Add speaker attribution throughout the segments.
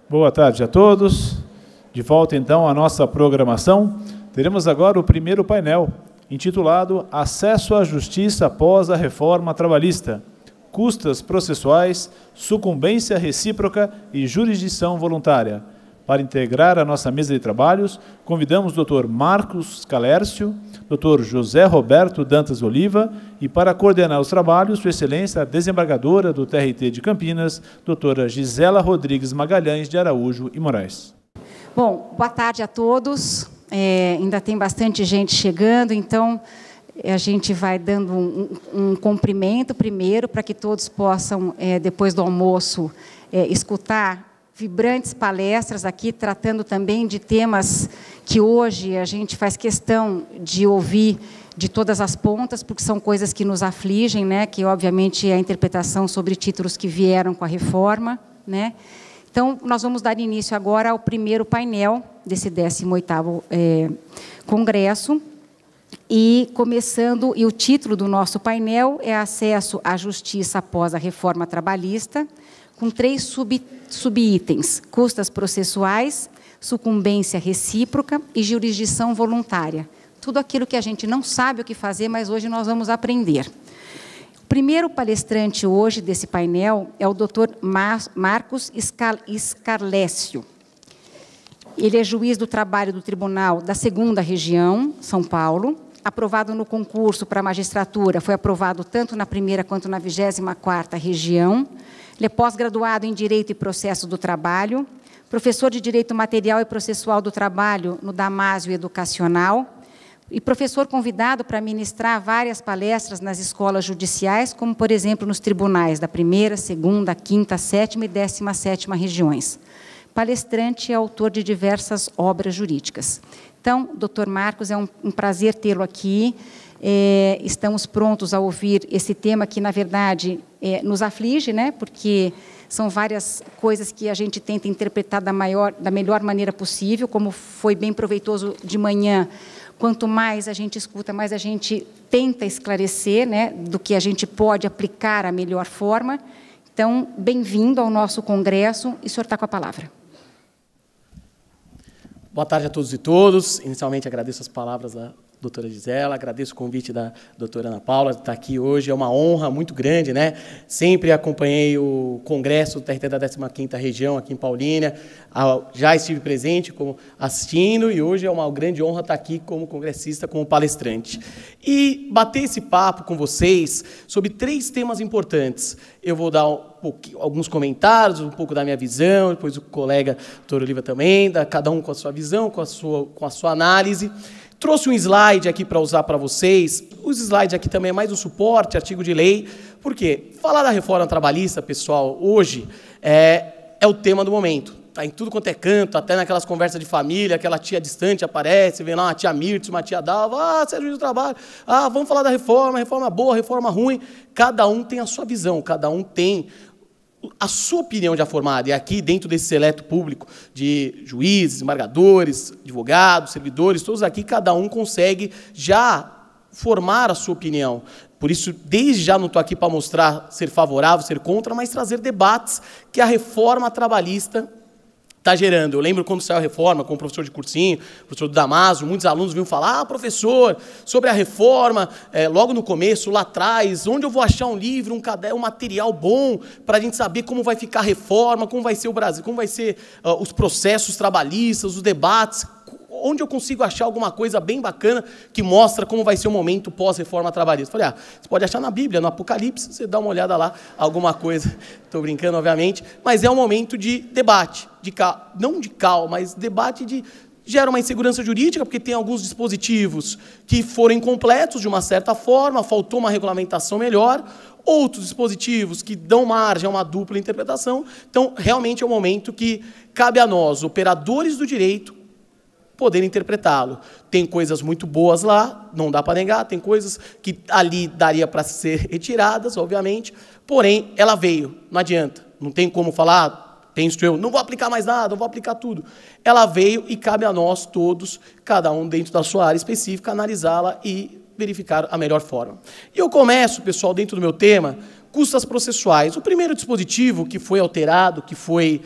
Speaker 1: Boa tarde a todos. De volta, então, à nossa programação. Teremos agora o primeiro painel, intitulado Acesso à Justiça após a Reforma Trabalhista, Custas Processuais, Sucumbência Recíproca e Jurisdição Voluntária. Para integrar a nossa mesa de trabalhos, convidamos o Dr. Marcos Calércio, Dr. José Roberto Dantas Oliva e, para coordenar os trabalhos, Sua Excelência, a desembargadora do TRT de Campinas, doutora Gisela Rodrigues Magalhães de Araújo e Moraes.
Speaker 2: Bom, boa tarde a todos. Ainda tem bastante gente chegando, então a gente vai dando um cumprimento primeiro para que todos possam, depois do almoço, escutar vibrantes palestras aqui, tratando também de temas que hoje a gente faz questão de ouvir de todas as pontas, porque são coisas que nos afligem, né? Que, obviamente, é a interpretação sobre títulos que vieram com a reforma, né? Então, nós vamos dar início agora ao primeiro painel desse 18º Congresso, e começando, e o título do nosso painel é Acesso à Justiça após a Reforma Trabalhista, com 3 subitens: custas processuais, sucumbência recíproca e jurisdição voluntária. Tudo aquilo que a gente não sabe o que fazer, mas hoje nós vamos aprender. O primeiro palestrante hoje desse painel é o Dr. Marcos Scarlécio. Ele é juiz do trabalho do Tribunal da 2ª Região, São Paulo, aprovado no concurso para a magistratura, foi aprovado tanto na 1ª quanto na 24ª Região. Ele é pós-graduado em Direito e Processo do Trabalho, professor de Direito Material e Processual do Trabalho no Damásio Educacional e professor convidado para ministrar várias palestras nas escolas judiciais, como, por exemplo, nos tribunais da 1ª, 2ª, 5ª, 7ª e 17ª Regiões. Palestrante e autor de diversas obras jurídicas. Então, doutor Marcos, é um prazer tê-lo aqui. Estamos prontos a ouvir esse tema que, na verdade, nos aflige, né? Porque são várias coisas que a gente tenta interpretar da melhor maneira possível, como foi bem proveitoso de manhã. Quanto mais a gente escuta, mais a gente tenta esclarecer, né, do que a gente pode aplicar a melhor forma. Então, bem-vindo ao nosso congresso, e o senhor está com a palavra.
Speaker 3: Boa tarde a todos e todas. Inicialmente, agradeço as palavras da doutora Gisela, agradeço o convite da doutora Ana Paula de estar aqui hoje. É uma honra muito grande, né? Sempre acompanhei o congresso do TRT da 15ª Região, aqui em Paulínia. Já estive presente como assistindo, e hoje é uma grande honra estar aqui como congressista, como palestrante. E bater esse papo com vocês sobre 3 temas importantes. Eu vou dar alguns comentários, um pouco da minha visão, depois o colega doutor Oliva também, cada um com a sua visão, com a sua análise. Trouxe um slide aqui para usar para vocês. Os slides aqui também é mais um suporte, artigo de lei. Por quê? Falar da reforma trabalhista, pessoal, hoje é o tema do momento. Está em tudo quanto é canto, até naquelas conversas de família, aquela tia distante aparece, vem lá uma tia Mirtz, uma tia Dalva, você é juiz do trabalho, vamos falar da reforma boa, reforma ruim. Cada um tem a sua visão, cada um tem a sua opinião já formada. E aqui, dentro desse seleto público de juízes, embargadores, advogados, servidores, todos aqui, cada um consegue já formar a sua opinião. Por isso, desde já não estou aqui para mostrar ser favorável, ser contra, mas trazer debates que a reforma trabalhista está gerando. Eu lembro quando saiu a reforma, com o professor de cursinho, professor do Damásio, muitos alunos vinham falar, professor, sobre a reforma, logo no começo, lá atrás, onde eu vou achar um livro, um caderno, um material bom, para a gente saber como vai ficar a reforma, como vai ser o Brasil, como vai ser os processos trabalhistas, os debates, onde eu consigo achar alguma coisa bem bacana que mostra como vai ser o momento pós-reforma trabalhista. Falei, você pode achar na Bíblia, no Apocalipse, você dá uma olhada lá, alguma coisa, estou brincando, obviamente, mas é um momento de debate, não de calma, mas debate gera uma insegurança jurídica, porque tem alguns dispositivos que foram incompletos de uma certa forma, faltou uma regulamentação melhor, outros dispositivos que dão margem a uma dupla interpretação. Então, realmente é um momento que cabe a nós, operadores do direito, poder interpretá-lo. Tem coisas muito boas lá, não dá para negar, tem coisas que ali daria para ser retiradas, obviamente, porém, ela veio, não adianta, não tem como falar, penso eu, não vou aplicar mais nada, não vou aplicar tudo. Ela veio e cabe a nós todos, cada um dentro da sua área específica, analisá-la e verificar a melhor forma. E eu começo, pessoal, dentro do meu tema, custas processuais. O primeiro dispositivo que foi alterado, que foi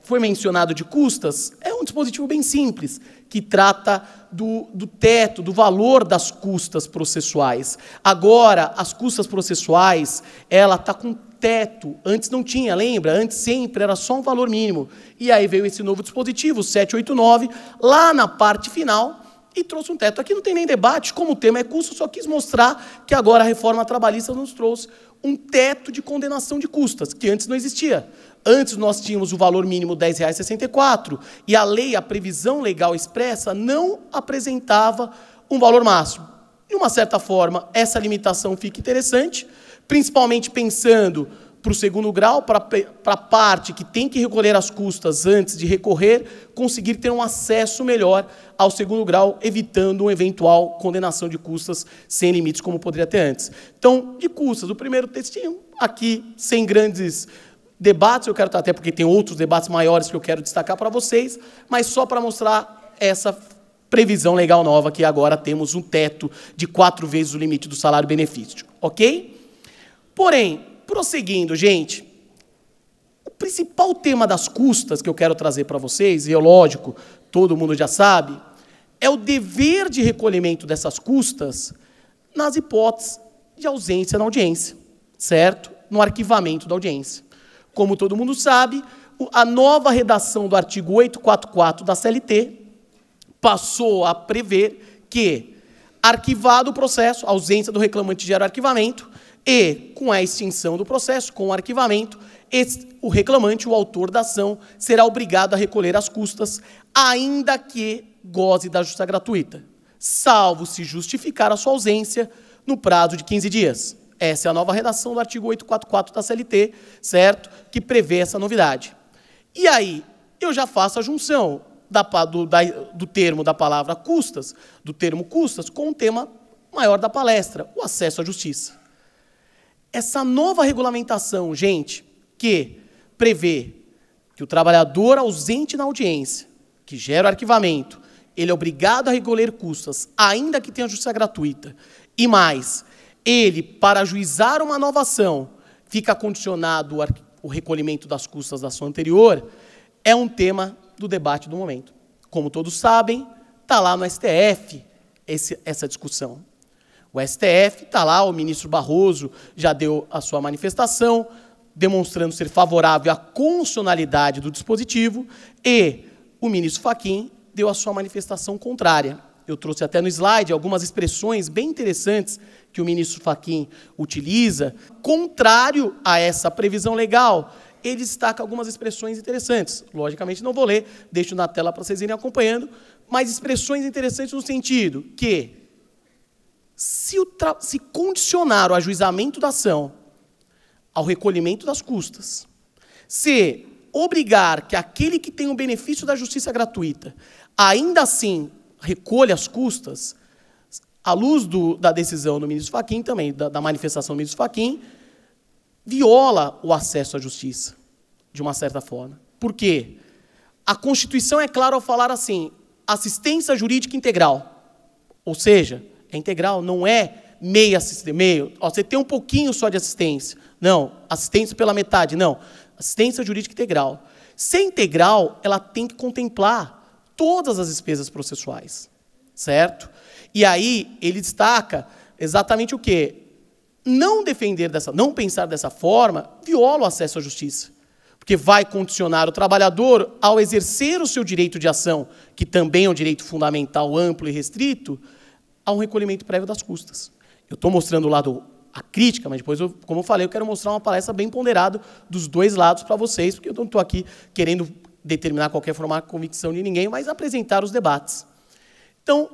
Speaker 3: foi mencionado de custas, é um dispositivo bem simples, que trata do teto, do valor das custas processuais. Agora, as custas processuais, ela está com teto. Antes não tinha, lembra? Antes sempre era só um valor mínimo. E aí veio esse novo dispositivo, 789, lá na parte final, e trouxe um teto. Aqui não tem nem debate, como o tema é custo, só quis mostrar que agora a reforma trabalhista nos trouxe um teto de condenação de custas, que antes não existia. Antes nós tínhamos o valor mínimo R$ 10,64 e a lei, a previsão legal expressa, não apresentava um valor máximo. De uma certa forma, essa limitação fica interessante, principalmente pensando para o segundo grau, para a parte que tem que recolher as custas antes de recorrer, conseguir ter um acesso melhor ao segundo grau, evitando uma eventual condenação de custas sem limites, como poderia ter antes. Então, de custas, o primeiro textinho, aqui, sem grandes debates, eu quero até porque tem outros debates maiores que eu quero destacar para vocês, mas só para mostrar essa previsão legal nova, que agora temos um teto de 4 vezes o limite do salário-benefício, ok? Porém, prosseguindo, gente, o principal tema das custas que eu quero trazer para vocês, e é lógico, todo mundo já sabe, é o dever de recolhimento dessas custas nas hipóteses de ausência na audiência, certo? No arquivamento da audiência. Como todo mundo sabe, a nova redação do artigo 844 da CLT passou a prever que, arquivado o processo, a ausência do reclamante gera arquivamento, e, com a extinção do processo, com o arquivamento, o reclamante, o autor da ação, será obrigado a recolher as custas, ainda que goze da justiça gratuita, salvo se justificar a sua ausência no prazo de 15 dias. Essa é a nova redação do artigo 844 da CLT, certo? Que prevê essa novidade. E aí, eu já faço a junção do termo da palavra custas, do termo custas, com o tema maior da palestra, o acesso à justiça. Essa nova regulamentação, gente, que prevê que o trabalhador ausente na audiência, que gera o arquivamento, ele é obrigado a recolher custas, ainda que tenha justiça gratuita, e mais, ele, para ajuizar uma nova ação, fica condicionado o recolhimento das custas da ação anterior, é um tema do debate do momento. Como todos sabem, está lá no STF essa discussão. O STF está lá, o ministro Barroso já deu a sua manifestação, demonstrando ser favorável à constitucionalidade do dispositivo, e o ministro Fachin deu a sua manifestação contrária. Eu trouxe até no slide algumas expressões bem interessantes que o ministro Fachin utiliza. Contrário a essa previsão legal, ele destaca algumas expressões interessantes. Logicamente, não vou ler, deixo na tela para vocês irem acompanhando, mas expressões interessantes no sentido que, se condicionar o ajuizamento da ação ao recolhimento das custas, se obrigar que aquele que tem o benefício da justiça gratuita, ainda assim recolha as custas, à luz da decisão do ministro Fachin, também da manifestação do ministro Fachin, viola o acesso à justiça, de uma certa forma. Por quê? A Constituição é clara ao falar assim, assistência jurídica integral, ou seja, é integral, não é meio. Você tem um pouquinho só de assistência. Não, assistência pela metade, não. Assistência jurídica integral. Se é integral, ela tem que contemplar todas as despesas processuais, certo? E aí ele destaca exatamente o quê? Não pensar dessa forma, viola o acesso à justiça, porque vai condicionar o trabalhador ao exercer o seu direito de ação, que também é um direito fundamental, amplo e restrito, a um recolhimento prévio das custas. Eu estou mostrando o lado, a crítica, mas depois, como eu falei, eu quero mostrar uma palestra bem ponderada dos dois lados para vocês, porque eu não estou aqui querendo determinar qualquer forma de convicção de ninguém, mas apresentar os debates. Então,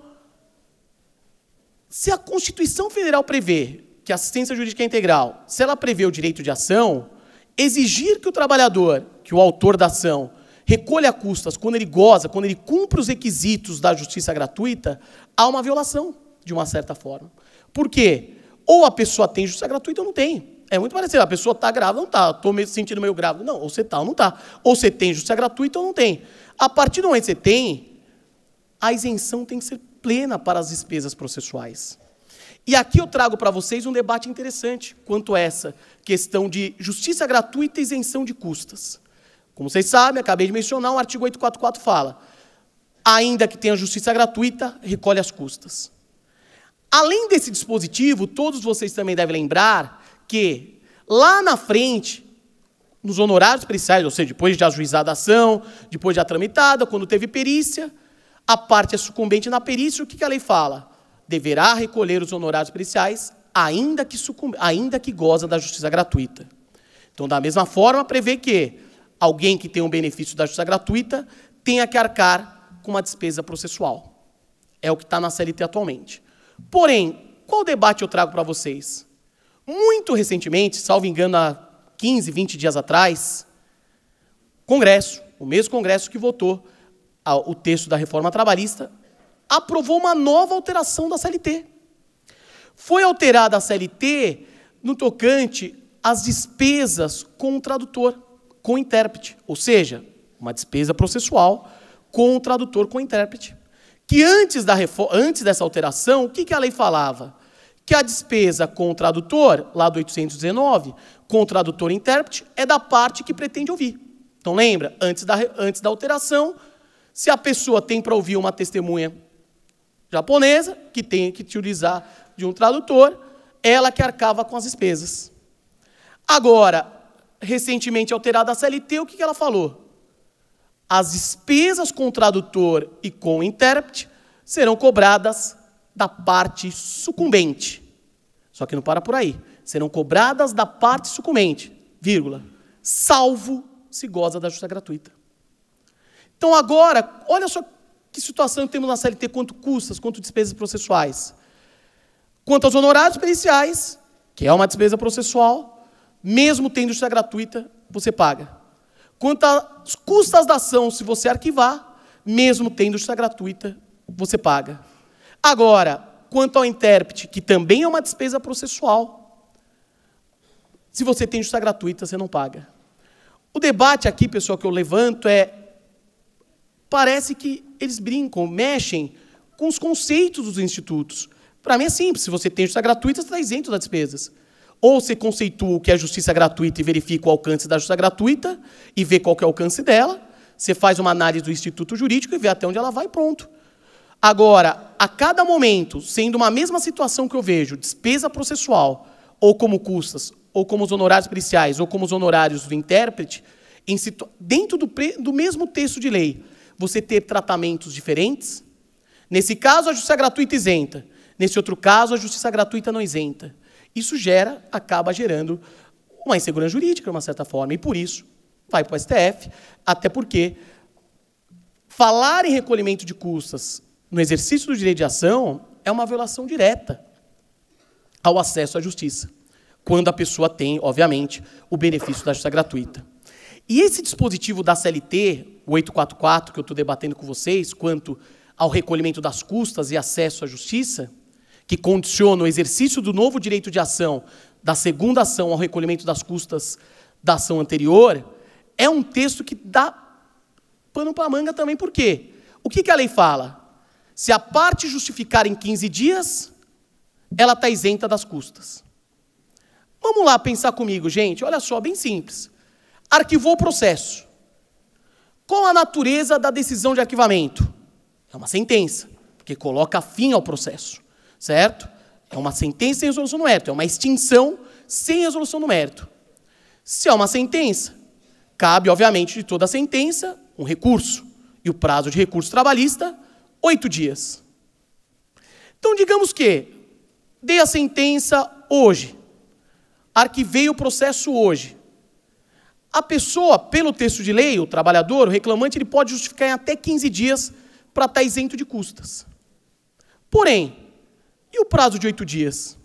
Speaker 3: se a Constituição Federal prevê que a assistência jurídica é integral, se ela prevê o direito de ação, exigir que o trabalhador, que o autor da ação, recolha custas quando ele goza, quando ele cumpre os requisitos da justiça gratuita, há uma violação, de uma certa forma. Por quê? Ou a pessoa tem justiça gratuita ou não tem. É muito parecido. A pessoa está grávida ou não está. Estou me sentindo meio grávida. Não, ou você está ou não está. Ou você tem justiça gratuita ou não tem. A partir do momento que você tem, a isenção tem que ser plena para as despesas processuais. E aqui eu trago para vocês um debate interessante quanto a essa questão de justiça gratuita e isenção de custas. Como vocês sabem, acabei de mencionar, o artigo 844 fala: ainda que tenha justiça gratuita, recolhe as custas. Além desse dispositivo, todos vocês também devem lembrar que, lá na frente, nos honorários periciais, ou seja, depois de ajuizada a ação, depois de a tramitada, quando teve perícia, a parte é sucumbente na perícia, o que a lei fala? Deverá recolher os honorários periciais, ainda que goza da justiça gratuita. Então, da mesma forma, prevê que alguém que tem um benefício da justiça gratuita tenha que arcar com uma despesa processual. É o que está na CLT atualmente. Porém, qual debate eu trago para vocês? Muito recentemente, salvo engano, há 15, 20 dias atrás, Congresso, o mesmo Congresso que votou o texto da reforma trabalhista, aprovou uma nova alteração da CLT. Foi alterada a CLT no tocante às despesas com o tradutor, com o intérprete, ou seja, uma despesa processual com o tradutor, com o intérprete. Que antes dessa alteração, o que a lei falava? Que a despesa com o tradutor, lá do 819, com o tradutor e intérprete, é da parte que pretende ouvir. Então, lembra, antes da alteração, se a pessoa tem para ouvir uma testemunha japonesa, que tem que utilizar de um tradutor, ela que arcava com as despesas. Agora, recentemente alterada a CLT, o que ela falou? As despesas com o tradutor e com o intérprete serão cobradas da parte sucumbente. Só que não para por aí. Serão cobradas da parte sucumbente, vírgula, salvo se goza da justiça gratuita. Então agora, olha só que situação temos na CLT, quanto custas, quanto despesas processuais. Quanto aos honorários periciais, que é uma despesa processual, mesmo tendo justiça gratuita, você paga. Quanto às custas da ação, se você arquivar, mesmo tendo justiça gratuita, você paga. Agora, quanto ao intérprete, que também é uma despesa processual, se você tem justiça gratuita, você não paga. O debate aqui, pessoal, que eu levanto parece que eles brincam, mexem com os conceitos dos institutos. Para mim é simples, se você tem justiça gratuita, você está isento das despesas. Ou você conceitua o que é justiça gratuita e verifica o alcance da justiça gratuita e vê qual que é o alcance dela, você faz uma análise do instituto jurídico e vê até onde ela vai e pronto. Agora, a cada momento, sendo uma mesma situação que eu vejo, despesa processual, ou como custas, ou como os honorários periciais, ou como os honorários do intérprete, dentro do mesmo texto de lei, você ter tratamentos diferentes. Nesse caso, a justiça gratuita isenta. Nesse outro caso, a justiça gratuita não isenta. Isso acaba gerando uma insegurança jurídica, de uma certa forma, e por isso vai para o STF, até porque falar em recolhimento de custas no exercício do direito de ação é uma violação direta ao acesso à justiça, quando a pessoa tem, obviamente, o benefício da justiça gratuita. E esse dispositivo da CLT, o 844, que eu estou debatendo com vocês, quanto ao recolhimento das custas e acesso à justiça, que condiciona o exercício do novo direito de ação, da segunda ação ao recolhimento das custas da ação anterior, é um texto que dá pano para a manga também. Por quê? O que a lei fala? Se a parte justificar em 15 dias, ela está isenta das custas. Vamos lá pensar comigo, gente. Olha só, bem simples. Arquivou o processo. Qual a natureza da decisão de arquivamento? É uma sentença, porque coloca fim ao processo. Certo? É uma sentença sem resolução no mérito, é uma extinção sem resolução no mérito. Se é uma sentença, cabe, obviamente, de toda a sentença, um recurso. E o prazo de recurso trabalhista, 8 dias. Então, digamos que dei a sentença hoje, arquivei o processo hoje. A pessoa, pelo texto de lei, o trabalhador, o reclamante, ele pode justificar em até 15 dias para estar isento de custas. Porém, e o prazo de 8 dias?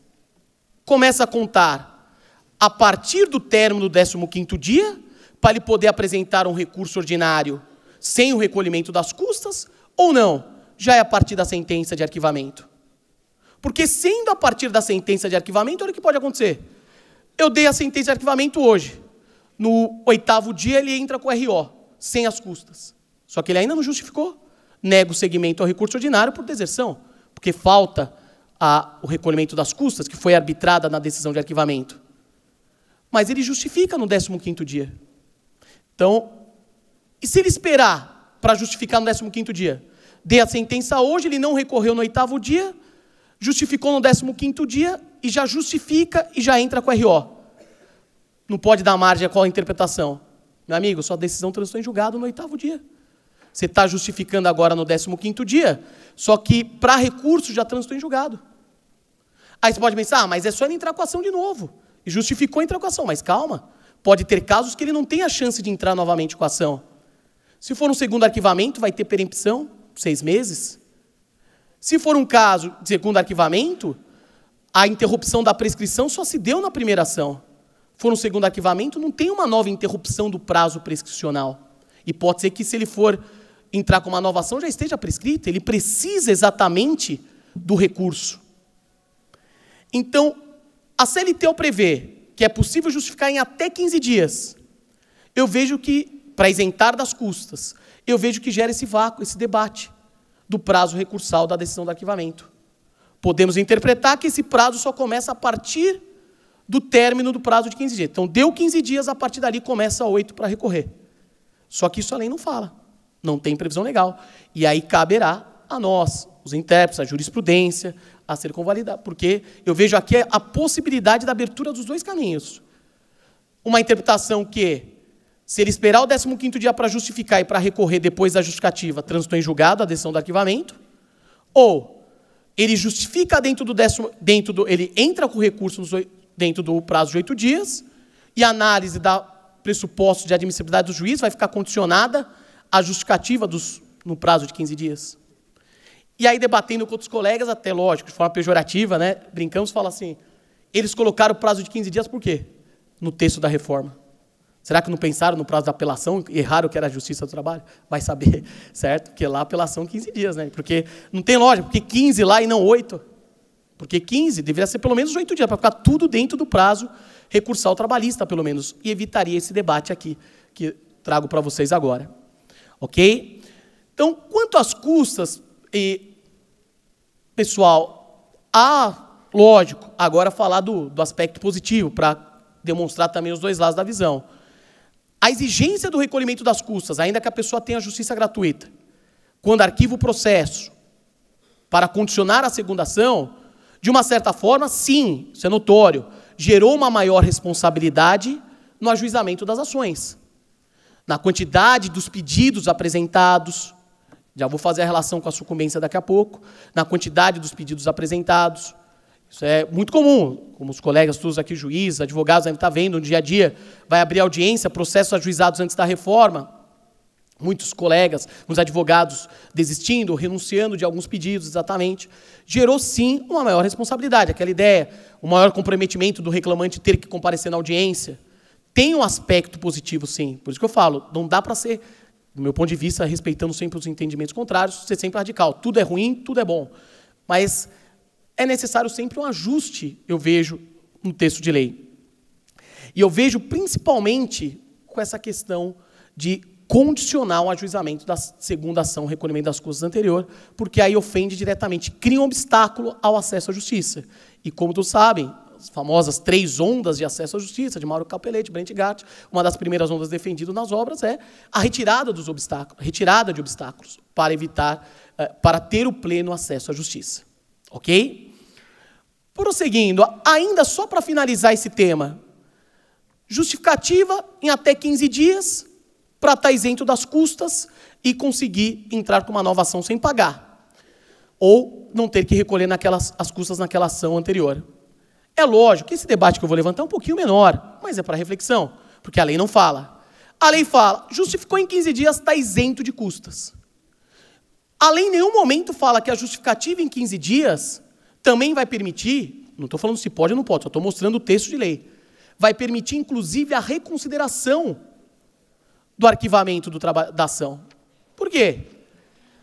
Speaker 3: Começa a contar a partir do término do 15º dia, para ele poder apresentar um recurso ordinário sem o recolhimento das custas, ou não? Já é a partir da sentença de arquivamento. Porque sendo a partir da sentença de arquivamento, olha o que pode acontecer. Eu dei a sentença de arquivamento hoje. No 8º dia, ele entra com o RO, sem as custas. Só que ele ainda não justificou. Nega o seguimento ao recurso ordinário por deserção, porque falta o recolhimento das custas, que foi arbitrada na decisão de arquivamento. Mas ele justifica no 15º dia. Então, E se ele esperar para justificar no 15º dia? Dê a sentença hoje, ele não recorreu no 8º dia, justificou no 15º dia e já justifica e já entra com a RO. Não pode dar margem a qual a interpretação. Meu amigo, sua decisão transitou em julgado no 8º dia. Você está justificando agora no 15º dia, só que para recurso já transitou em julgado. Aí você pode pensar, mas é só ele entrar com a ação de novo. E justificou entrar com a ação, mas calma. Pode ter casos que ele não tem a chance de entrar novamente com a ação. Se for um segundo arquivamento, vai ter perempção, 6 meses. Se for um caso de segundo arquivamento, a interrupção da prescrição só se deu na primeira ação. For um segundo arquivamento, não tem uma nova interrupção do prazo prescricional. E pode ser que, se ele for entrar com uma nova ação, já esteja prescrita. Ele precisa exatamente do recurso. Então, a CLT prevê que é possível justificar em até 15 dias. Eu vejo que, para isentar das custas, eu vejo que gera esse vácuo, esse debate do prazo recursal da decisão do arquivamento. Podemos interpretar que esse prazo só começa a partir do término do prazo de 15 dias. Então, deu 15 dias, a partir dali começa 8 para recorrer. Só que isso a lei não fala. Não tem previsão legal. E aí caberá a nós, os intérpretes, a jurisprudência, a ser convalidado. Porque eu vejo aqui a possibilidade da abertura dos dois caminhos. Uma interpretação que, se ele esperar o 15º dia para justificar e para recorrer depois da justificativa, transitou em julgado a decisão do arquivamento, ou ele justifica ele entra com o recurso dentro do prazo de 8 dias, e a análise da pressuposto de admissibilidade do juiz vai ficar condicionada à justificativa no prazo de 15 dias. E aí, debatendo com outros colegas, até lógico, de forma pejorativa, né, brincamos, fala assim, eles colocaram o prazo de 15 dias por quê? No texto da reforma. Será que não pensaram no prazo da apelação e erraram que era a Justiça do Trabalho? Vai saber, certo? Porque lá a apelação 15 dias, né? Porque não tem lógica, porque 15 lá e não 8. Porque 15 deveria ser pelo menos 8 dias, para ficar tudo dentro do prazo recursal trabalhista, pelo menos, e evitaria esse debate aqui, que trago para vocês agora. Ok? Então, quanto às custas, pessoal, lógico, agora falar do aspecto positivo, para demonstrar também os dois lados da visão. A exigência do recolhimento das custas, ainda que a pessoa tenha justiça gratuita, quando arquiva o processo para condicionar a segunda ação, de uma certa forma, sim, isso é notório, gerou uma maior responsabilidade no ajuizamento das ações. Na quantidade dos pedidos apresentados, já vou fazer a relação com a sucumbência daqui a pouco, na quantidade dos pedidos apresentados. Isso é muito comum, como os colegas todos aqui, juízes, advogados, devem estar vendo no dia a dia, vai abrir audiência, processos ajuizados antes da reforma, muitos colegas, muitos advogados desistindo, renunciando de alguns pedidos, exatamente, gerou, sim, uma maior responsabilidade. Aquela ideia, o maior comprometimento do reclamante ter que comparecer na audiência, tem um aspecto positivo, sim. Por isso que eu falo, não dá para ser, do meu ponto de vista, respeitando sempre os entendimentos contrários, ser sempre radical. Tudo é ruim, tudo é bom. Mas é necessário sempre um ajuste, eu vejo, no texto de lei. E eu vejo, principalmente, com essa questão de condicionar o ajuizamento da segunda ação, recolhimento das custas anterior, porque aí ofende diretamente, cria um obstáculo ao acesso à justiça. E como todos sabem, as famosas 3 ondas de acesso à justiça, de Mauro Capelletti, Brent Gatti, uma das primeiras ondas defendidas nas obras é a retirada dos obstáculos, retirada de obstáculos, para evitar, para ter o pleno acesso à justiça. Ok? Prosseguindo, ainda só para finalizar esse tema, justificativa em até 15 dias, para estar isento das custas e conseguir entrar com uma nova ação sem pagar. Ou não ter que recolher as custas naquela ação anterior. É lógico que esse debate que eu vou levantar é um pouquinho menor, mas é para reflexão, porque a lei não fala. A lei fala, justificou em 15 dias, está isento de custas. A lei em nenhum momento fala que a justificativa em 15 dias também vai permitir, não estou falando se pode ou não pode, só estou mostrando o texto de lei, vai permitir, inclusive, a reconsideração do arquivamento da ação. Por quê?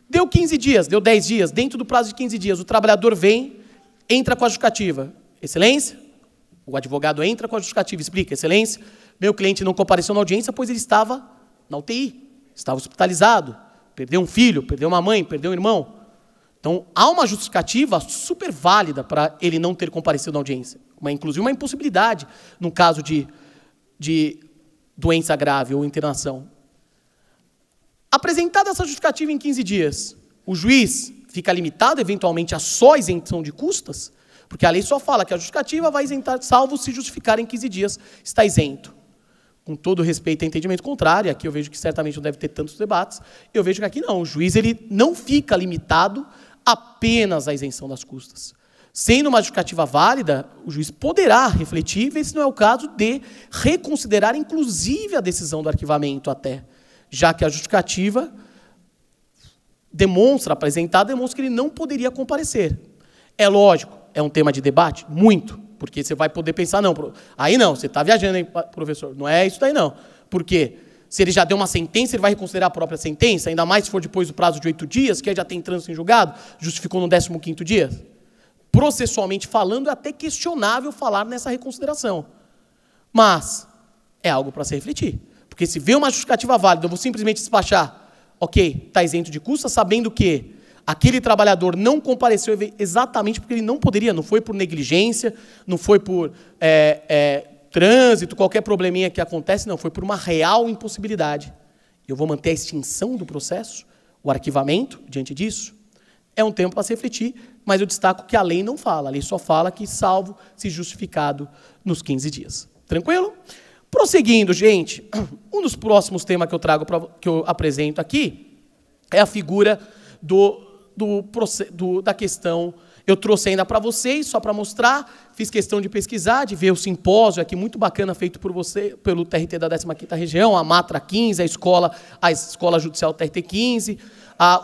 Speaker 3: Deu 15 dias, deu 10 dias, dentro do prazo de 15 dias, o trabalhador vem, entra com a justificativa. Excelência, o advogado entra com a justificativa, explica, excelência, meu cliente não compareceu na audiência, pois ele estava na UTI, estava hospitalizado, perdeu um filho, perdeu uma mãe, perdeu um irmão. Então, há uma justificativa super válida para ele não ter comparecido na audiência, inclusive uma impossibilidade no caso de doença grave ou internação. Apresentada essa justificativa em 15 dias, o juiz fica limitado, eventualmente, a só isenção de custas, porque a lei só fala que a justificativa vai isentar, salvo se justificar em 15 dias, está isento. Com todo respeito a entendimento contrário, aqui eu vejo que certamente não deve ter tantos debates, eu vejo que aqui não, o juiz ele não fica limitado apenas à isenção das custas. Sendo uma justificativa válida, o juiz poderá refletir e ver se não é o caso de reconsiderar, inclusive, a decisão do arquivamento até, já que a justificativa apresentada demonstra que ele não poderia comparecer. É lógico, é um tema de debate? Muito, porque você vai poder pensar, não, aí não, você está viajando, hein, professor? Não é isso daí, não. Por quê? Se ele já deu uma sentença, ele vai reconsiderar a própria sentença, ainda mais se for depois do prazo de 8 dias, que aí já tem trânsito em julgado, justificou no 15º dia? Processualmente falando, é até questionável falar nessa reconsideração. Mas é algo para se refletir. Porque se vê uma justificativa válida, eu vou simplesmente despachar, ok, está isento de custas, sabendo que aquele trabalhador não compareceu exatamente porque ele não poderia, não foi por negligência, não foi por trânsito, qualquer probleminha que acontece, não, foi por uma real impossibilidade. Eu vou manter a extinção do processo, o arquivamento, diante disso, é um tempo para se refletir, mas eu destaco que a lei não fala, a lei só fala que salvo se justificado nos 15 dias. Tranquilo? Prosseguindo, gente, um dos próximos temas que eu trago, que eu apresento aqui, é a figura da questão. Eu trouxe ainda para vocês, só para mostrar, fiz questão de pesquisar, de ver o simpósio aqui, muito bacana, feito por você, pelo TRT da 15ª Região, a Matra 15, a Escola Judicial TRT 15,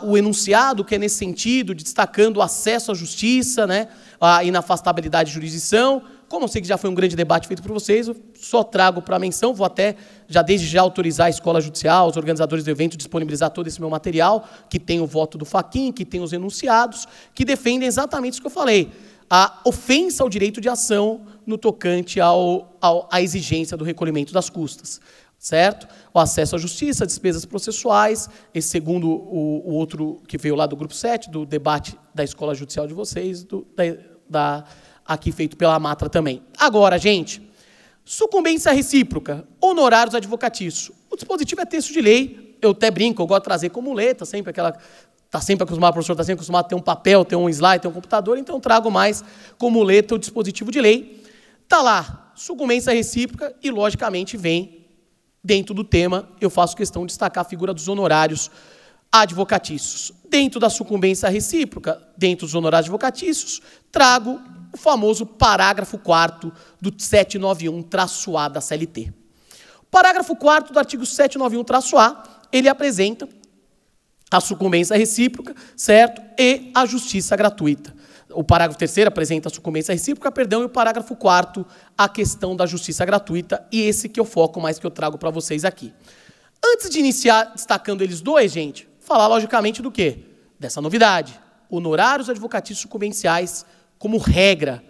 Speaker 3: o enunciado, que é nesse sentido, destacando o acesso à justiça, né, a inafastabilidade de jurisdição. Como eu sei que já foi um grande debate feito por vocês, eu só trago para a menção, vou até, já desde já, autorizar a Escola Judicial, os organizadores do evento, disponibilizar todo esse meu material, que tem o voto do Fachin, que tem os enunciados, que defendem exatamente isso que eu falei, a ofensa ao direito de ação no tocante à exigência do recolhimento das custas, certo? O acesso à justiça, despesas processuais, esse segundo o outro que veio lá do Grupo 7, do debate da Escola Judicial de vocês, aqui feito pela Matra também. Agora, gente, sucumbência recíproca, honorários advocatícios. O dispositivo é texto de lei, eu até brinco, eu gosto de trazer como muleta, sempre aquela... Está sempre acostumado, o professor está sempre acostumado a ter um papel, ter um slide, ter um computador, então eu trago mais como muleta o dispositivo de lei. Está lá, sucumbência recíproca, e, logicamente, vem dentro do tema, eu faço questão de destacar a figura dos honorários advocatícios. Dentro da sucumbência recíproca, dentro dos honorários advocatícios, trago o famoso parágrafo 4º do 791-A da CLT. O parágrafo 4º do artigo 791-A, ele apresenta a sucumbência recíproca, certo? E a justiça gratuita. O parágrafo 3º apresenta a sucumbência recíproca, perdão, e o parágrafo 4º a questão da justiça gratuita, e esse que eu foco mais, que eu trago para vocês aqui. Antes de iniciar destacando eles dois, gente, falar logicamente do quê? Dessa novidade, honorários advocatícios sucumbenciais como regra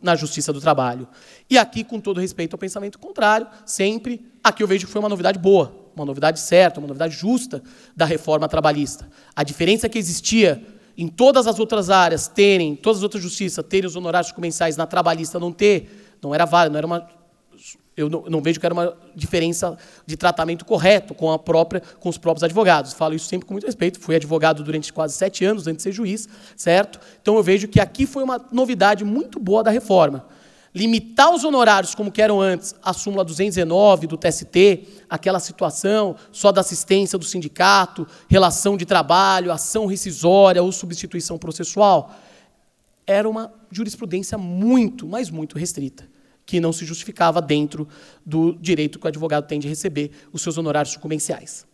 Speaker 3: na Justiça do Trabalho. E aqui, com todo respeito ao pensamento contrário, sempre, aqui eu vejo que foi uma novidade boa, uma novidade certa, uma novidade justa da reforma trabalhista. A diferença que existia em todas as outras áreas todas as outras justiças terem os honorários sucumbenciais, na trabalhista não era válido, não era uma... Eu não vejo que era uma diferença de tratamento correto com os próprios advogados. Falo isso sempre com muito respeito. Fui advogado durante quase 7 anos, antes de ser juiz, certo? Então, eu vejo que aqui foi uma novidade muito boa da reforma. Limitar os honorários, como que eram antes, a súmula 219 do TST, aquela situação só da assistência do sindicato, relação de trabalho, ação rescisória ou substituição processual, era uma jurisprudência muito, mas muito restrita, que não se justificava dentro do direito que o advogado tem de receber os seus honorários sucumbenciais.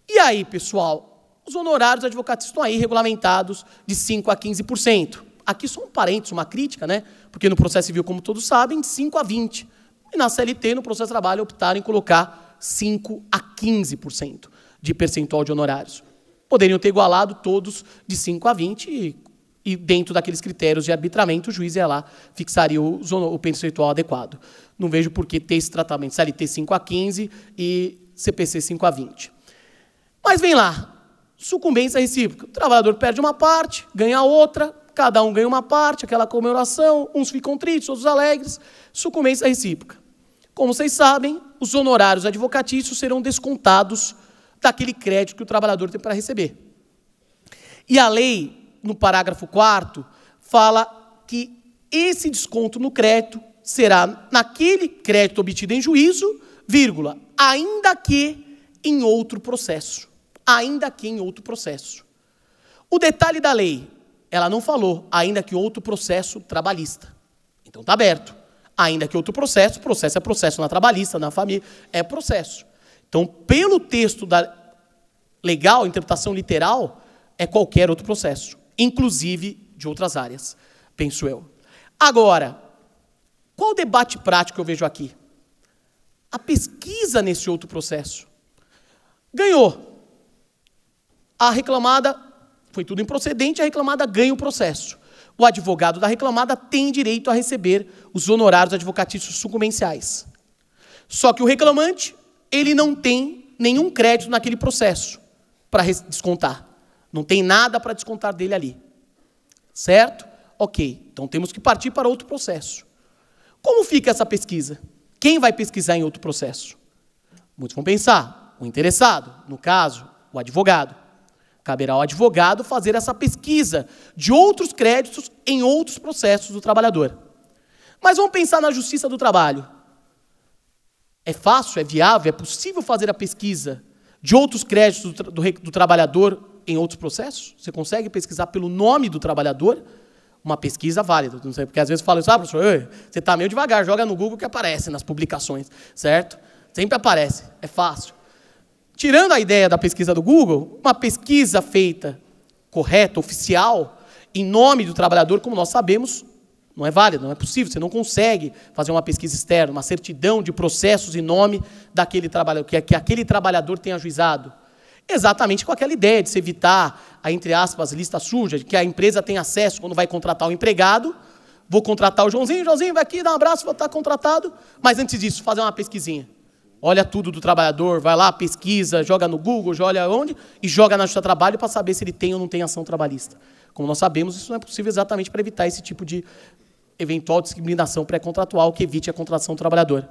Speaker 3: E aí, pessoal, os honorários advocatícios estão aí regulamentados de 5% a 15%. Aqui só um parênteses, uma crítica, né? Porque no processo civil, como todos sabem, de 5% a 20%. E na CLT, no processo de trabalho, optaram em colocar 5% a 15% de percentual de honorários. Poderiam ter igualado todos de 5% a 20%, e dentro daqueles critérios de arbitramento, o juiz ia lá, fixaria o percentual adequado. Não vejo por que ter esse tratamento, CLT 5% a 15% e CPC 5% a 20%. Mas vem lá, sucumbência recíproca. O trabalhador perde uma parte, ganha outra, cada um ganha uma parte, aquela comemoração, uns ficam tristes, outros alegres, sucumbência recíproca. Como vocês sabem, os honorários advocatícios serão descontados daquele crédito que o trabalhador tem para receber. E a lei, no parágrafo 4º, fala que esse desconto no crédito será naquele crédito obtido em juízo, vírgula, ainda que em outro processo. Ainda que em outro processo. O detalhe da lei, ela não falou, ainda que outro processo trabalhista. Então está aberto. Ainda que outro processo, processo é processo na trabalhista, na família, é processo. Então, pelo texto da legal, interpretação literal, é qualquer outro processo, inclusive de outras áreas, penso eu. Agora, qual o debate prático que eu vejo aqui? A pesquisa nesse outro processo. Ganhou. A reclamada, foi tudo improcedente, a reclamada ganha o processo. O advogado da reclamada tem direito a receber os honorários advocatícios sucumbenciais. Só que o reclamante, ele não tem nenhum crédito naquele processo para descontar. Não tem nada para descontar dele ali. Certo? Ok. Então temos que partir para outro processo. Como fica essa pesquisa? Quem vai pesquisar em outro processo? Muitos vão pensar, o interessado, no caso, o advogado. Caberá ao advogado fazer essa pesquisa de outros créditos em outros processos do trabalhador. Mas vamos pensar na justiça do trabalho. É fácil, é viável, é possível fazer a pesquisa de outros créditos do trabalhador em outros processos? Você consegue pesquisar pelo nome do trabalhador? Uma pesquisa válida. Não sei, porque às vezes fala isso, professor, você está meio devagar, joga no Google que aparece nas publicações, certo? Sempre aparece, é fácil. Tirando a ideia da pesquisa do Google, uma pesquisa feita, correta, oficial, em nome do trabalhador, como nós sabemos, não é válida, não é possível, você não consegue fazer uma pesquisa externa, uma certidão de processos em nome daquele trabalhador, que aquele trabalhador tenha ajuizado. Exatamente com aquela ideia de se evitar a, entre aspas, lista suja, de que a empresa tem acesso quando vai contratar um empregado, vou contratar o Joãozinho, vai aqui, dá um abraço, vou estar contratado, mas antes disso, fazer uma pesquisinha. Olha tudo do trabalhador, vai lá, pesquisa, joga no Google, olha onde, e joga na Justiça do Trabalho para saber se ele tem ou não tem ação trabalhista. Como nós sabemos, isso não é possível exatamente para evitar esse tipo de eventual discriminação pré-contratual que evite a contratação do trabalhador.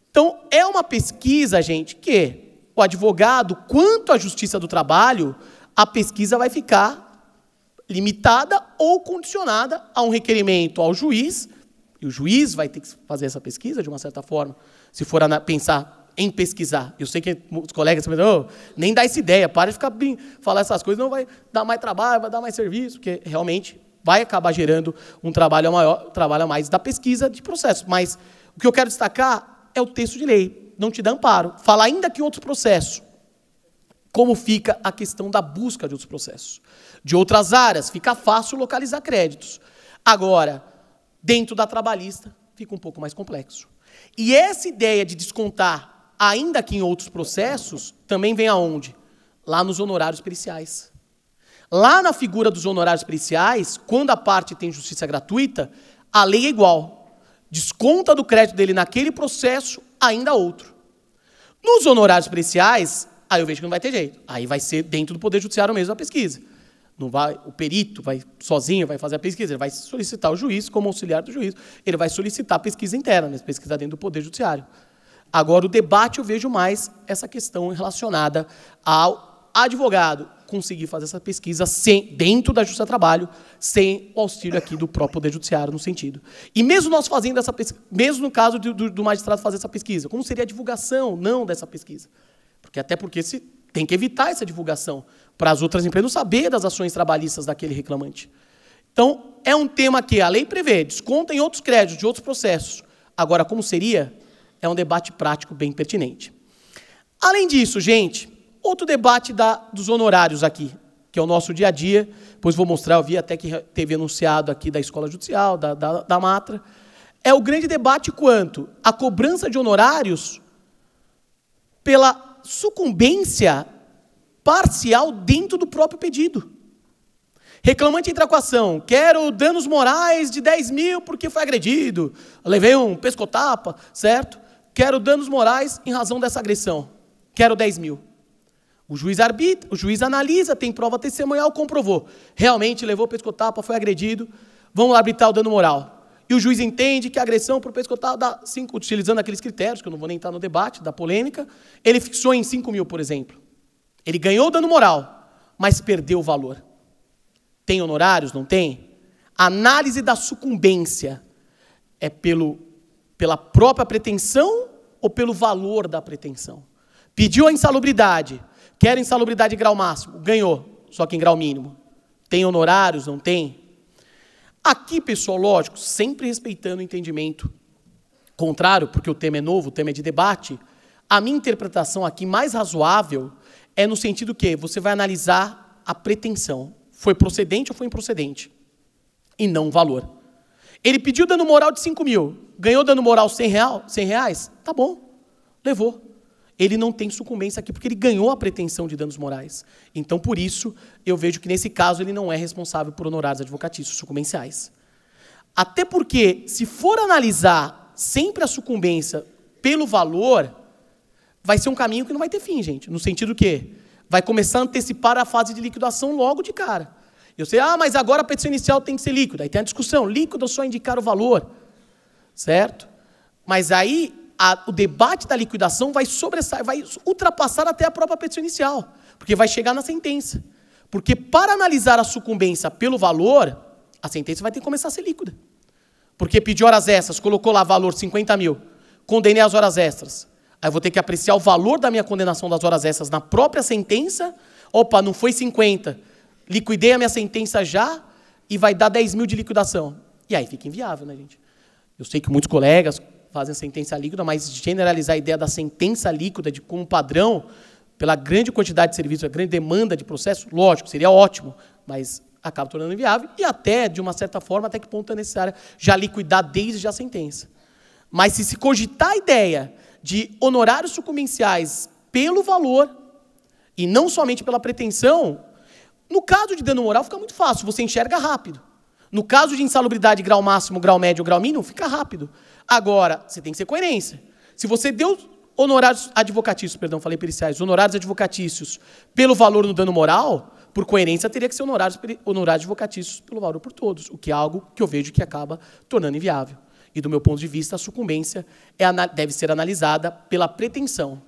Speaker 3: Então, é uma pesquisa, gente, que o advogado, quanto à Justiça do Trabalho, a pesquisa vai ficar limitada ou condicionada a um requerimento ao juiz, e o juiz vai ter que fazer essa pesquisa, de uma certa forma, se for pensar em pesquisar. Eu sei que os colegas pensam, nem dá essa ideia, para de ficar falar essas coisas, não vai dar mais trabalho, vai dar mais serviço, porque realmente vai acabar gerando um trabalho maior, trabalho a mais da pesquisa de processo. Mas o que eu quero destacar é o texto de lei, não te dá amparo. Fala ainda que outros processos. Como fica a questão da busca de outros processos? De outras áreas, fica fácil localizar créditos. Agora, dentro da trabalhista, fica um pouco mais complexo. E essa ideia de descontar, ainda que em outros processos, também vem aonde? Lá nos honorários periciais. Lá na figura dos honorários periciais, quando a parte tem justiça gratuita, a lei é igual. Desconta do crédito dele naquele processo, ainda outro. Nos honorários periciais, aí eu vejo que não vai ter jeito. Aí vai ser dentro do Poder Judiciário mesmo a pesquisa. Não vai, o perito vai sozinho, vai fazer a pesquisa, ele vai solicitar o juiz como auxiliar do juiz, ele vai solicitar a pesquisa interna, mas pesquisa dentro do Poder Judiciário. Agora, o debate eu vejo mais essa questão relacionada ao advogado conseguir fazer essa pesquisa dentro da Justiça do Trabalho, sem o auxílio aqui do próprio Poder Judiciário no sentido. E mesmo nós fazendo essa pesquisa, mesmo no caso do magistrado fazer essa pesquisa, como seria a divulgação, não dessa pesquisa? Até porque se tem que evitar essa divulgação para as outras empresas não saber das ações trabalhistas daquele reclamante. Então, é um tema que a lei prevê, desconta em outros créditos, de outros processos. Agora, como seria? É um debate prático bem pertinente. Além disso, gente, outro debate dos honorários aqui, que é o nosso dia a dia, depois vou mostrar, eu vi até que teve anunciado aqui da Escola Judicial, da Matra, é o grande debate quanto à cobrança de honorários pela sucumbência parcial dentro do próprio pedido. Reclamante entra com a ação, quero danos morais de 10 mil porque foi agredido, levei um pescotapa, certo? Quero danos morais em razão dessa agressão, quero 10 mil. O juiz arbitra, o juiz analisa, tem prova testemunhal, comprovou. Realmente levou pescotapa, foi agredido, vamos arbitrar o dano moral. E o juiz entende que a agressão por pescotapa dá 5, utilizando aqueles critérios, que eu não vou nem entrar no debate, da polêmica, ele fixou em 5 mil, por exemplo. Ele ganhou o dano moral, mas perdeu o valor. Tem honorários? Não tem? A análise da sucumbência é pela própria pretensão ou pelo valor da pretensão? Pediu a insalubridade, quero insalubridade em grau máximo, ganhou, só que em grau mínimo. Tem honorários? Não tem? Aqui, pessoal, lógico, sempre respeitando o entendimento contrário, porque o tema é novo, o tema é de debate, a minha interpretação aqui mais razoável é no sentido que você vai analisar a pretensão. Foi procedente ou foi improcedente? E não o valor. Ele pediu dano moral de 5 mil, ganhou dano moral 100 reais? Tá bom, levou. Ele não tem sucumbência aqui porque ele ganhou a pretensão de danos morais. Então, por isso, eu vejo que nesse caso ele não é responsável por honorários advocatícios sucumbenciais. Até porque, se for analisar sempre a sucumbência pelo valor, vai ser um caminho que não vai ter fim, gente. No sentido que vai começar a antecipar a fase de liquidação logo de cara. Eu sei, mas agora a petição inicial tem que ser líquida. Aí tem a discussão, líquido só indicar o valor, certo? Mas aí o debate da liquidação vai ultrapassar até a própria petição inicial, porque vai chegar na sentença. Porque para analisar a sucumbência pelo valor, a sentença vai ter que começar a ser líquida. Porque pediu horas extras, colocou lá valor 50 mil, condenei as horas extras. Aí eu vou ter que apreciar o valor da minha condenação das horas extras na própria sentença. Opa, não foi 50, liquidei a minha sentença já e vai dar 10 mil de liquidação. E aí fica inviável, né, gente? Eu sei que muitos colegas fazem a sentença líquida, mas generalizar a ideia da sentença líquida como padrão, pela grande quantidade de serviços, a grande demanda de processo, lógico, seria ótimo, mas acaba tornando inviável e até, de uma certa forma, até que ponto é necessário já liquidar desde a sentença. Mas se cogitar a ideia de honorários sucumbenciais pelo valor e não somente pela pretensão, no caso de dano moral fica muito fácil, você enxerga rápido. No caso de insalubridade grau máximo, grau médio, grau mínimo, fica rápido. Agora, você tem que ser coerência. Se você deu honorários advocatícios, falei periciais, honorários advocatícios pelo valor no dano moral, por coerência teria que ser honorários advocatícios pelo valor por todos, o que é algo que eu vejo que acaba tornando inviável. E do meu ponto de vista, a sucumbência deve ser analisada pela pretensão.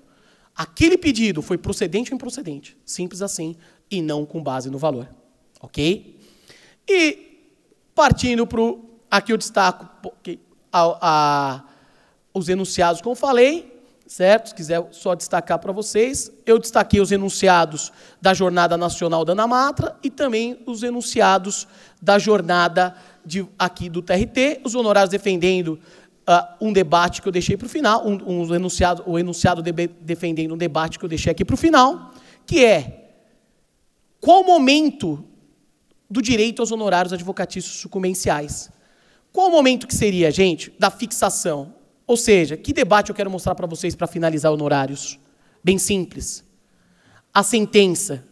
Speaker 3: Aquele pedido foi procedente ou improcedente, simples assim, e não com base no valor. Ok? E partindo para aqui eu destaco os enunciados, como falei, certo? Se quiser só destacar para vocês, eu destaquei os enunciados da Jornada Nacional da Ana Matra e também os enunciados da jornada aqui do TRT, os honorários defendendo um debate que eu deixei para o final, o enunciado defendendo um debate que eu deixei aqui para o final, que é qual o momento do direito aos honorários advocatícios sucumbenciais. Qual o momento que seria, gente, da fixação? Ou seja, que debate eu quero mostrar para vocês para finalizar honorários? Bem simples. A sentença,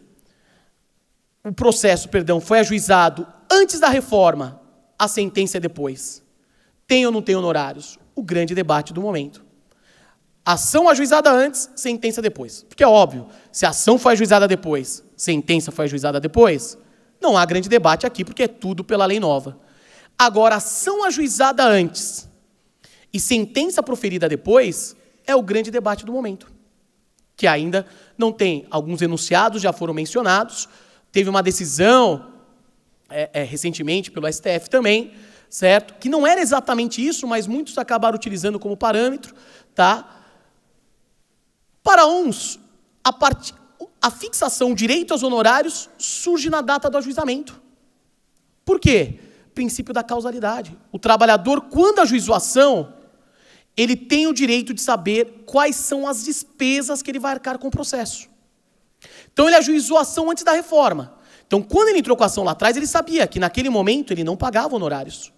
Speaker 3: o processo, foi ajuizado antes da reforma, a sentença é depois. Tem ou não tem honorários? O grande debate do momento. Ação ajuizada antes, sentença depois. Porque é óbvio, se a ação foi ajuizada depois, sentença foi ajuizada depois, não há grande debate aqui, porque é tudo pela lei nova. Agora, ação ajuizada antes e sentença proferida depois é o grande debate do momento, que ainda não tem. Alguns enunciados já foram mencionados, teve uma decisão recentemente pelo STF também, certo? Que não era exatamente isso, mas muitos acabaram utilizando como parâmetro, tá? Para uns, a fixação, o direito aos honorários surge na data do ajuizamento. Por quê? Princípio da causalidade. O trabalhador, quando ajuizou a ação, ele tem o direito de saber quais são as despesas que ele vai arcar com o processo. Então, ele ajuizou a ação antes da reforma. Então, quando ele entrou com a ação lá atrás, ele sabia que, naquele momento, ele não pagava honorários.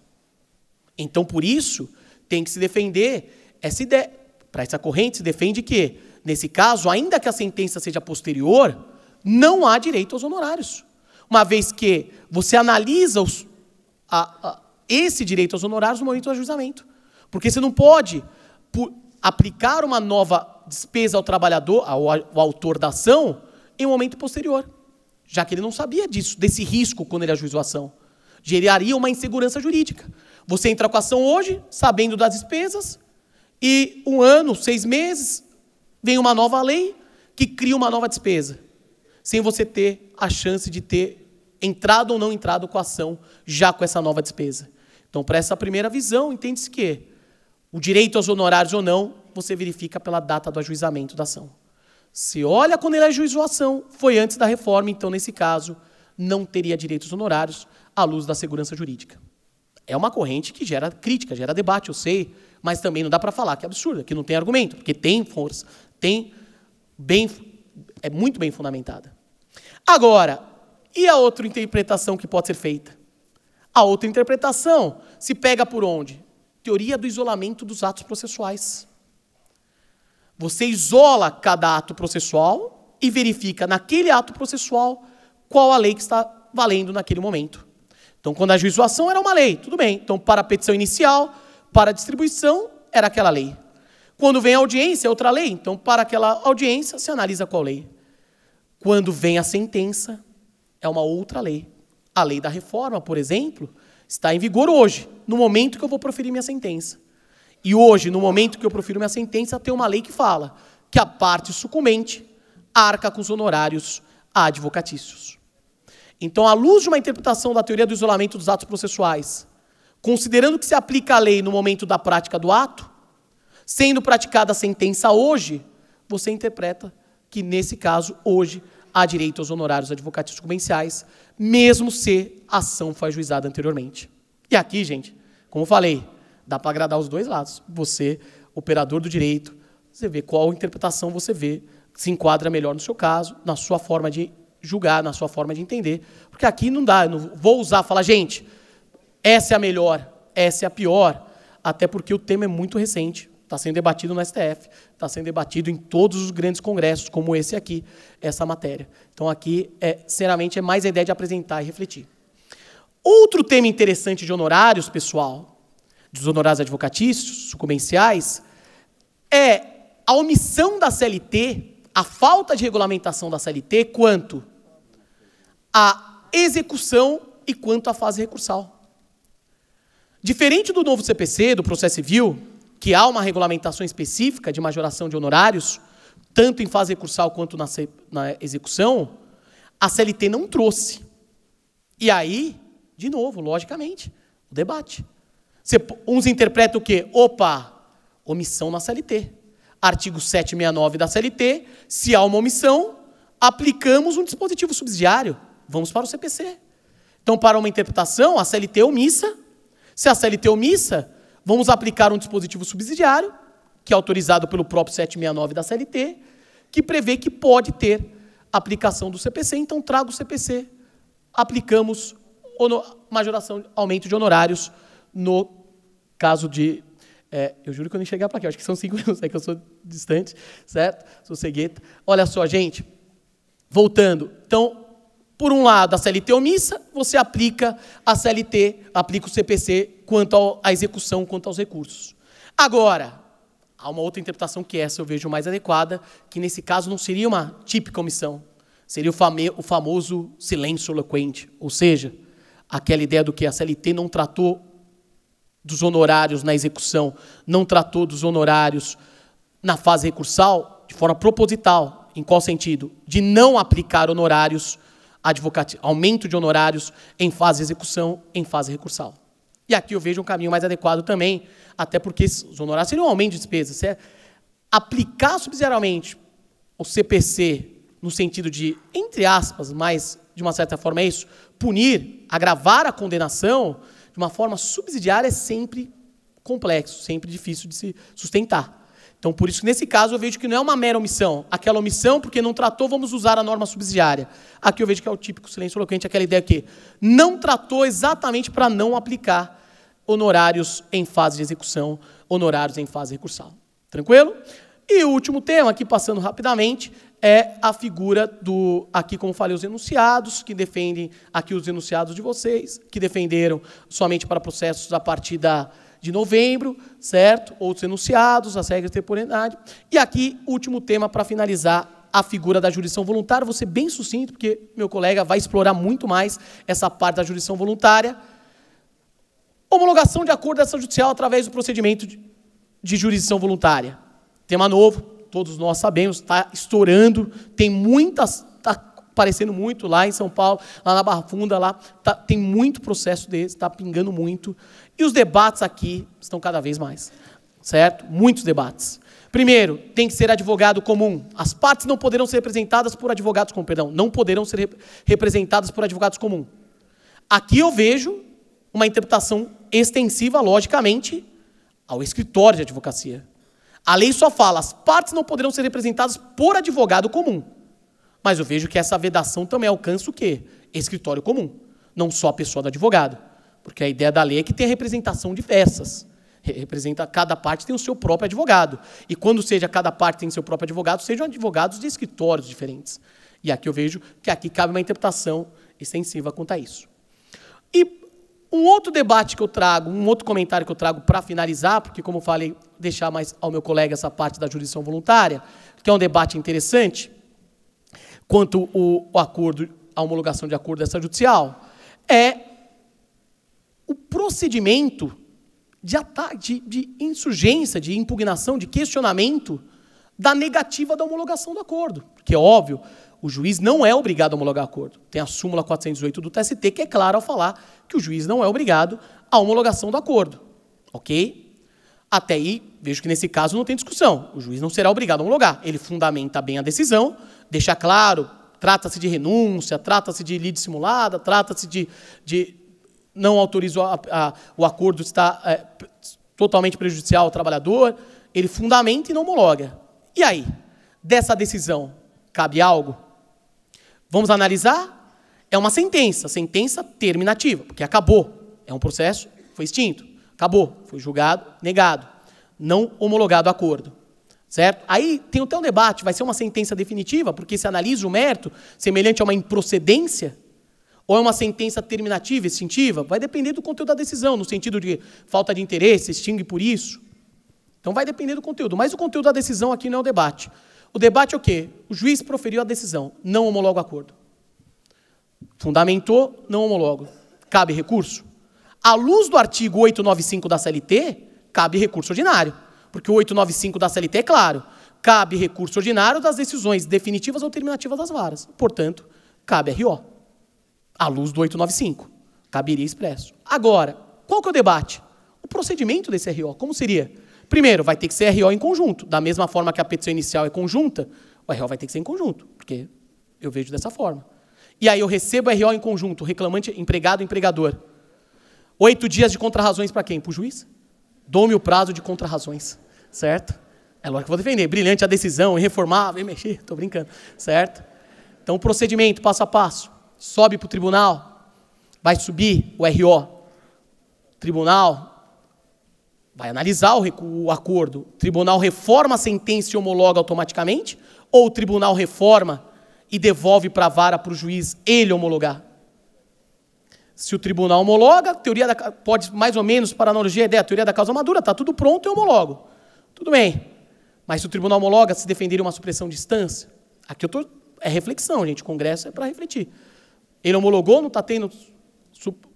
Speaker 3: Então, por isso, tem que se defender essa ideia. Para essa corrente, se defende que, nesse caso, ainda que a sentença seja posterior, não há direito aos honorários. Uma vez que você analisa esse direito aos honorários no momento do ajuizamento. Porque você não pode aplicar uma nova despesa ao trabalhador, ao autor da ação, em um momento posterior. Já que ele não sabia disso, desse risco quando ele ajuizou a ação. Geraria uma insegurança jurídica. Você entra com a ação hoje, sabendo das despesas, e 1 ano, 6 meses, vem uma nova lei que cria uma nova despesa. sem você ter a chance de ter entrado ou não entrado com a ação, já com essa nova despesa. Então, para essa primeira visão, entende-se que o direito aos honorários ou não, você verifica pela data do ajuizamento da ação. Se olha quando ele ajuizou a ação, foi antes da reforma, então, nesse caso, não teria direito aos honorários à luz da segurança jurídica. É uma corrente que gera crítica, gera debate, eu sei, mas também não dá para falar que é absurdo, que não tem argumento, porque tem força, é muito bem fundamentada. Agora, e a outra interpretação que pode ser feita? A outra interpretação se pega por onde? Teoria do isolamento dos atos processuais. Você isola cada ato processual e verifica naquele ato processual qual a lei que está valendo naquele momento. Então, quando a ajuização era uma lei, tudo bem. Então, para a petição inicial, para a distribuição, era aquela lei. Quando vem a audiência, é outra lei. Então, para aquela audiência, se analisa qual lei. Quando vem a sentença, é uma outra lei. A lei da reforma, por exemplo, está em vigor hoje, no momento que eu vou proferir minha sentença. E hoje, no momento que eu profiro minha sentença, tem uma lei que fala que a parte sucumbente arca com os honorários advocatícios. Então, à luz de uma interpretação da teoria do isolamento dos atos processuais, considerando que se aplica a lei no momento da prática do ato, sendo praticada a sentença hoje, você interpreta que, nesse caso, hoje, há direito aos honorários advocatícios sucumbenciais, mesmo se a ação foi ajuizada anteriormente. E aqui, gente, como eu falei, dá para agradar os dois lados. Você, operador do direito, você vê qual interpretação você vê, se enquadra melhor no seu caso, na sua forma de julgar, na sua forma de entender. Porque aqui não dá, eu não vou falar, gente, essa é a melhor, essa é a pior, até porque o tema é muito recente. Está sendo debatido no STF, está sendo debatido em todos os grandes congressos, como esse aqui, essa matéria. Então, aqui, sinceramente, é mais a ideia de apresentar e refletir. Outro tema interessante de honorários, pessoal, dos honorários advocatícios, sucumbenciais, é a omissão da CLT, a falta de regulamentação da CLT, quanto à execução e quanto à fase recursal. Diferente do novo CPC, do processo civil, que há uma regulamentação específica de majoração de honorários, tanto em fase recursal quanto na execução, a CLT não trouxe. E aí, de novo, logicamente, o debate. Uns interpretam o quê? Opa, omissão na CLT. Artigo 769 da CLT, se há uma omissão, aplicamos um dispositivo subsidiário. Vamos para o CPC. Então, para uma interpretação, a CLT é omissa. Se a CLT é omissa, vamos aplicar um dispositivo subsidiário, que é autorizado pelo próprio 769 da CLT, que prevê que pode ter aplicação do CPC. Então, trago o CPC, aplicamos majoração, aumento de honorários no caso de... eu juro que eu nem cheguei para aqui, acho que são 5 minutos, é que eu sou distante, certo? Sou cegueta. Olha só, gente, voltando. Então, por um lado, a CLT omissa, você aplica a CLT, aplica o CPC quanto à execução, quanto aos recursos. Agora, há uma outra interpretação que essa eu vejo mais adequada, que nesse caso não seria uma típica omissão, seria o famoso silêncio eloquente, ou seja, aquela ideia do que a CLT não tratou dos honorários na execução, não tratou dos honorários na fase recursal de forma proposital. Em qual sentido? De não aplicar honorários aumento de honorários em fase de execução, em fase recursal. E aqui eu vejo um caminho mais adequado também, até porque os honorários seriam um aumento de despesas. Se aplicar subsidiariamente o CPC no sentido de, entre aspas, mas de uma certa forma é isso, punir, agravar a condenação de uma forma subsidiária é sempre complexo, sempre difícil de se sustentar. Então, por isso que nesse caso eu vejo que não é uma mera omissão. Aquela omissão, porque não tratou, vamos usar a norma subsidiária. Aqui eu vejo que é o típico silêncio eloquente, aquela ideia que não tratou exatamente para não aplicar honorários em fase de execução, honorários em fase recursal. Tranquilo? E o último tema, aqui passando rapidamente, é a figura do, aqui como falei, os enunciados, que defendem, aqui os enunciados de vocês, que defenderam somente para processos a partir de novembro, certo? Outros enunciados, as regras de temporalidade. E aqui, último tema para finalizar, a figura da jurisdição voluntária. Vou ser bem sucinto, porque meu colega vai explorar muito mais essa parte da jurisdição voluntária. Homologação de acordo extrajudicial através do procedimento de jurisdição voluntária. Tema novo, todos nós sabemos, está estourando, tem muitas... Está aparecendo muito lá em São Paulo, lá na Barra Funda, lá tem muito processo desse, está pingando muito. E os debates aqui estão cada vez mais, certo? Muitos debates. Primeiro, tem que ser advogado comum. As partes não poderão ser representadas por advogados comuns, perdão, não poderão ser representadas por advogados comuns. Aqui eu vejo uma interpretação extensiva, logicamente, ao escritório de advocacia. A lei só fala, as partes não poderão ser representadas por advogado comum. Mas eu vejo que essa vedação também alcança o quê? Escritório comum, não só a pessoa do advogado. Porque a ideia da lei é que tem a representação diversas. Cada parte tem o seu próprio advogado. E quando seja cada parte tem seu próprio advogado, sejam advogados de escritórios diferentes. E aqui eu vejo que aqui cabe uma interpretação extensiva quanto a isso. E um outro debate que eu trago, um outro comentário que eu trago para finalizar, porque, como eu falei, deixar mais ao meu colega essa parte da jurisdição voluntária, que é um debate interessante, quanto o acordo, a homologação de acordo extrajudicial, é o procedimento de ataque, de insurgência, de impugnação, de questionamento da negativa da homologação do acordo. Porque, é óbvio, o juiz não é obrigado a homologar acordo. Tem a súmula 418 do TST, que é clara ao falar que o juiz não é obrigado à homologação do acordo. Ok? Até aí, vejo que nesse caso não tem discussão. O juiz não será obrigado a homologar. Ele fundamenta bem a decisão, deixa claro, trata-se de renúncia, trata-se de lide simulada, trata-se de não autoriza o acordo, está totalmente prejudicial ao trabalhador. Ele fundamenta e não homologa. E aí? Dessa decisão, cabe algo? Vamos analisar? É uma sentença terminativa, porque acabou. É um processo, foi extinto, acabou, foi julgado, negado, não homologado o acordo. Certo? Aí tem até um debate, vai ser uma sentença definitiva, porque se analisa o mérito semelhante a uma improcedência, ou é uma sentença terminativa, extintiva? Vai depender do conteúdo da decisão, no sentido de falta de interesse, extingue por isso. Então vai depender do conteúdo, mas o conteúdo da decisão aqui não é o debate. O debate é o quê? O juiz proferiu a decisão, não homologa o acordo. Fundamentou, não homologo. Cabe recurso? À luz do artigo 895 da CLT, cabe recurso ordinário. Porque o 895 da CLT é claro. Cabe recurso ordinário das decisões definitivas ou terminativas das varas. Portanto, cabe RO. À luz do 895. Caberia expresso. Agora, qual que é o debate? O procedimento desse RO, como seria? Primeiro, vai ter que ser RO em conjunto. Da mesma forma que a petição inicial é conjunta, o RO vai ter que ser em conjunto, porque eu vejo dessa forma. E aí eu recebo RO em conjunto, reclamante, empregado, empregador. 8 dias de contrarrazões para quem? Para o juiz? Dou-me o prazo de contrarrazões, certo? É lógico que eu vou defender. Brilhante a decisão, irreformável, mexer, estou brincando, certo? Então, o procedimento, passo a passo. Sobe para o tribunal, vai subir o RO. Tribunal vai analisar o acordo. O tribunal reforma a sentença e homologa automaticamente? Ou o tribunal reforma e devolve para a vara, para o juiz, ele homologar? Se o tribunal homologa, pode mais ou menos, para analogia, a ideia, a teoria da causa madura, está tudo pronto, eu homologo. Tudo bem. Mas se o tribunal homologa, se defender uma supressão de instância, aqui é reflexão, gente, o Congresso é para refletir. Ele homologou, não está tendo,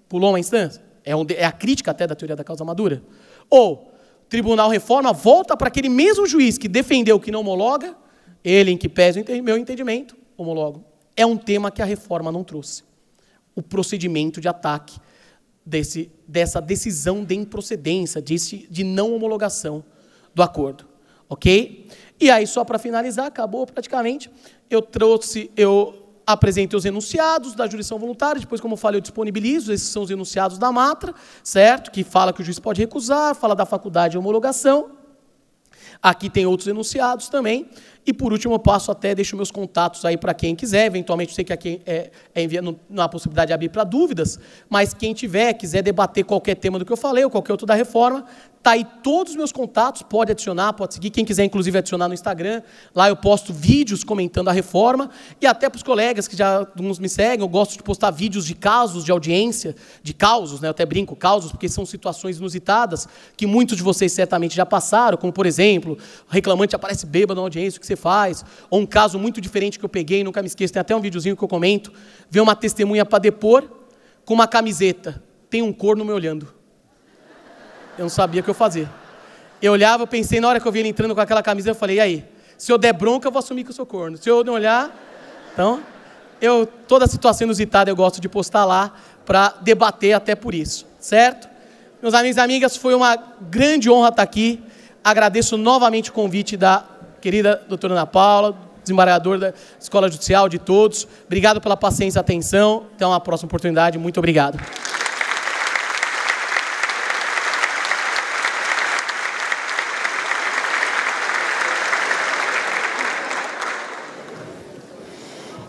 Speaker 3: pulou uma instância? É a crítica até da teoria da causa madura. Ou, tribunal reforma, volta para aquele mesmo juiz que defendeu que não homologa, ele, em que pese o meu entendimento, homologo. É um tema que a reforma não trouxe. O procedimento de ataque dessa decisão de improcedência, de não homologação do acordo. Ok? E aí, só para finalizar, acabou praticamente, eu apresentei os enunciados da jurisdição voluntária, depois, como eu falei, eu disponibilizo, esses são os enunciados da Matra, certo? Que fala que o juiz pode recusar, fala da faculdade de homologação. Aqui tem outros enunciados também. E, por último, eu passo deixo meus contatos aí para quem quiser. Eventualmente, eu sei que aqui não há possibilidade de abrir para dúvidas, mas quem quiser debater qualquer tema do que eu falei, ou qualquer outro da reforma, está aí todos os meus contatos, pode adicionar, pode seguir. Quem quiser, inclusive, adicionar no Instagram, lá eu posto vídeos comentando a reforma, e até para os colegas que já uns me seguem, eu gosto de postar vídeos de casos de audiência, de causos, né? Eu até brinco, causos, porque são situações inusitadas, que muitos de vocês certamente já passaram, como, por exemplo, o reclamante aparece bêbado na audiência, o que você faz? Ou um caso muito diferente que eu peguei, nunca me esqueço, tem até um videozinho que eu comento, ver uma testemunha para depor com uma camiseta, tem um corno me olhando. Eu não sabia o que eu fazia. Eu olhava, eu pensei, na hora que eu vi ele entrando com aquela camisa, eu falei, e aí? Se eu der bronca, eu vou assumir que eu sou corno. Se eu não olhar... Então, toda situação inusitada eu gosto de postar lá para debater até por isso, certo? Meus amigos e amigas, foi uma grande honra estar aqui. Agradeço novamente o convite da querida doutora Ana Paula, desembargador da Escola Judicial, de todos. Obrigado pela paciência e atenção. Até uma próxima oportunidade. Muito obrigado.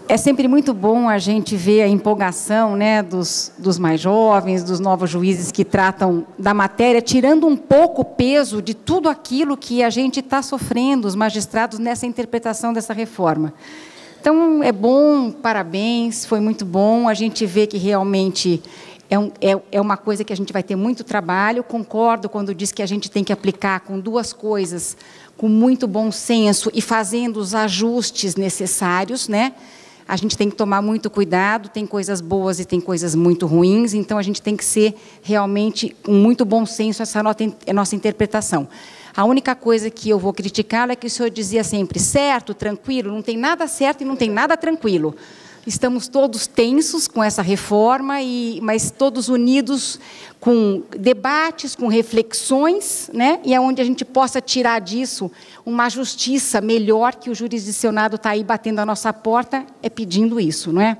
Speaker 2: É sempre muito bom a gente ver a empolgação, né, dos mais jovens, dos novos juízes que tratam da matéria, tirando um pouco o peso de tudo aquilo que a gente está sofrendo, os magistrados, nessa interpretação dessa reforma. Então, é bom, parabéns, foi muito bom. A gente vê que realmente é uma coisa que a gente vai ter muito trabalho. Concordo quando diz que a gente tem que aplicar com duas coisas, com muito bom senso e fazendo os ajustes necessários, né? A gente tem que tomar muito cuidado, tem coisas boas e tem coisas muito ruins, então a gente tem que ser realmente com muito bom senso essa nossa interpretação. A única coisa que eu vou criticar é que o senhor dizia sempre, certo, tranquilo, não tem nada certo e não tem nada tranquilo. Estamos todos tensos com essa reforma, mas todos unidos com debates, com reflexões, né? E aonde a gente possa tirar disso uma justiça melhor, que o jurisdicionado está aí batendo a nossa porta, é pedindo isso, não é?